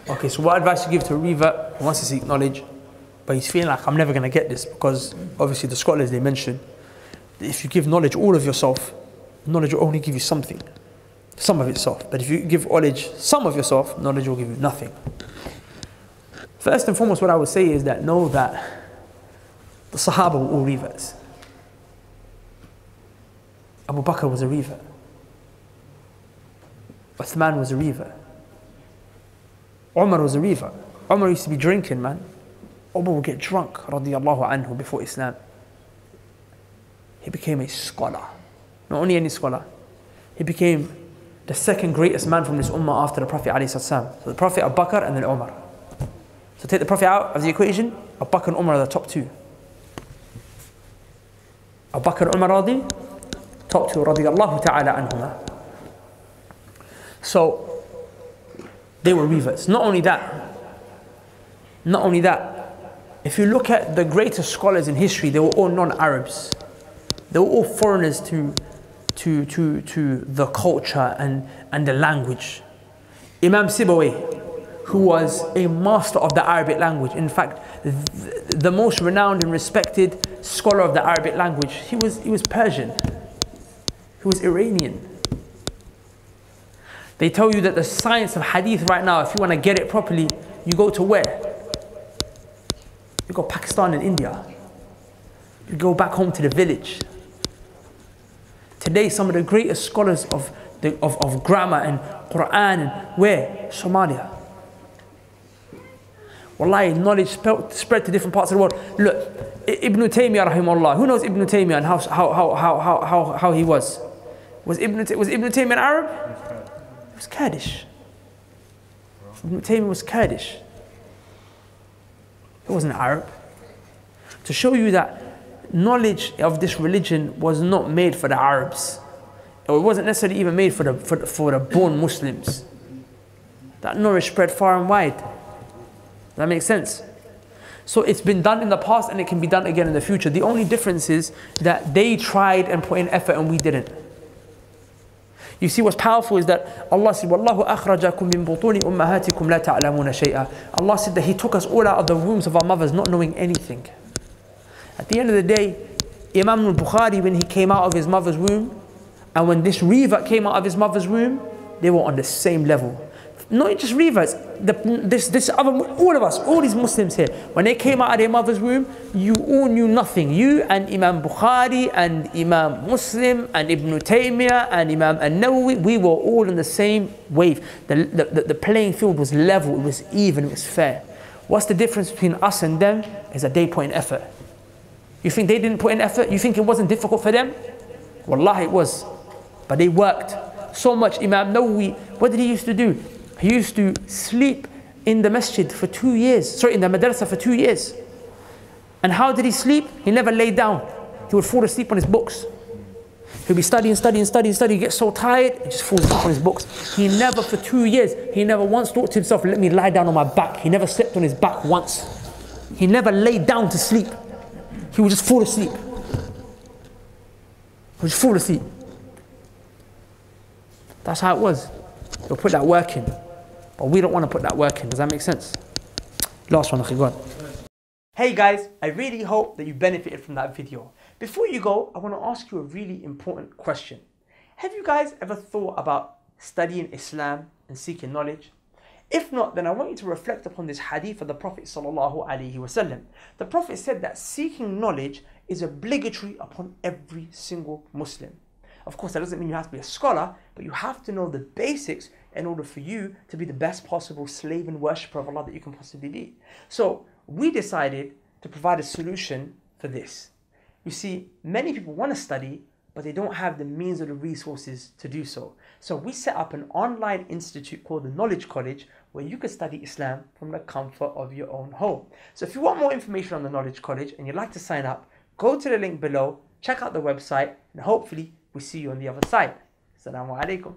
Okay, so what advice you give to a revert who wants to seek knowledge, but he's feeling like I'm never going to get this, because obviously the scholars, they mentioned that if you give knowledge all of yourself, knowledge will only give you something, some of itself. But if you give knowledge some of yourself, knowledge will give you nothing. First and foremost, what I would say is that know that the Sahaba were all reverts. Abu Bakr was a revert. Uthman was a revert. Umar was a revert. Umar used to be drinking, man. Umar would get drunk, radiyallahu anhu, before Islam. He became a scholar. Not only any scholar, he became the second greatest man from this ummah after the Prophet ﷺ. So the Prophet, Abu Bakr, and then Umar. So take the Prophet out of the equation, Abu Bakr and Umar are the top two. Abu Bakr and Umar top two, radiyallahu ta'ala anhuma. So they were reverts. Not only that, if you look at the greatest scholars in history, they were all non-Arabs. They were all foreigners to the culture and the language. Imam Sibawayh, who was a master of the Arabic language, in fact, the most renowned and respected scholar of the Arabic language, he was Persian. He was Iranian. They tell you that the science of hadith right now, if you want to get it properly, you go to where? You go Pakistan and India. You go back home to the village. Today, some of the greatest scholars of grammar and Quran, and where? Somalia. Wallahi, knowledge spread to different parts of the world. Look, Ibn Taymiyyah rahimahullah. Who knows Ibn Taymiyyah and how he was? Was Ibn Taymiyyah an Arab? He was Kurdish. Ibn Taymiyyah was Kurdish. He wasn't Arab. To show you that knowledge of this religion was not made for the Arabs. Or it wasn't necessarily even made for the born Muslims. That knowledge spread far and wide. Does that make sense? So it's been done in the past and it can be done again in the future. The only difference is that they tried and put in effort and we didn't. You see what's powerful is that Allah said, وَاللَّهُ أَخْرَجَكُم مِّن بُطُونِ أُمَّهَاتِكُمْ لَا تَعْلَمُونَ شَيْئًا. Allah said that He took us all out of the wombs of our mothers not knowing anything. At the end of the day, Imam al-Bukhari, when he came out of his mother's womb, and when this revert came out of his mother's womb, they were on the same level. Not just reverts, all of us, all these Muslims here, when they came out of their mother's womb, you all knew nothing. You and Imam Bukhari and Imam Muslim and Ibn Taymiyyah and Imam An-Nawawi, we were all in the same wave. The playing field was level, it was even, it was fair. What's the difference between us and them is that they put in effort. You think they didn't put in effort? You think it wasn't difficult for them? Wallahi it was. But they worked so much. Imam Nawawi, what did he used to do? He used to sleep in the masjid for 2 years. Sorry, in the madrasa for 2 years. And how did he sleep? He never laid down. He would fall asleep on his books. He'll be studying, get so tired, he just falls asleep on his books. He never, for 2 years, he never once thought to himself, let me lie down on my back. He never slept on his back once. He never laid down to sleep. He would just fall asleep. He would just fall asleep. That's how it was. He'll put that work in. But we don't want to put that work in. Does that make sense? Last one, go on. Hey guys, I really hope that you benefited from that video. Before you go, I want to ask you a really important question. Have you guys ever thought about studying Islam and seeking knowledge? If not, then I want you to reflect upon this hadith of the Prophet ﷺ. The Prophet said that seeking knowledge is obligatory upon every single Muslim. Of course, that doesn't mean you have to be a scholar, but you have to know the basics in order for you to be the best possible slave and worshipper of Allah that you can possibly be. So we decided to provide a solution for this. You see, many people want to study, but they don't have the means or the resources to do so. So we set up an online institute called the Knowledge College, where you can study Islam from the comfort of your own home. So if you want more information on the Knowledge College and you'd like to sign up, go to the link below, check out the website, and hopefully we'll see you on the other side. Assalamu alaikum.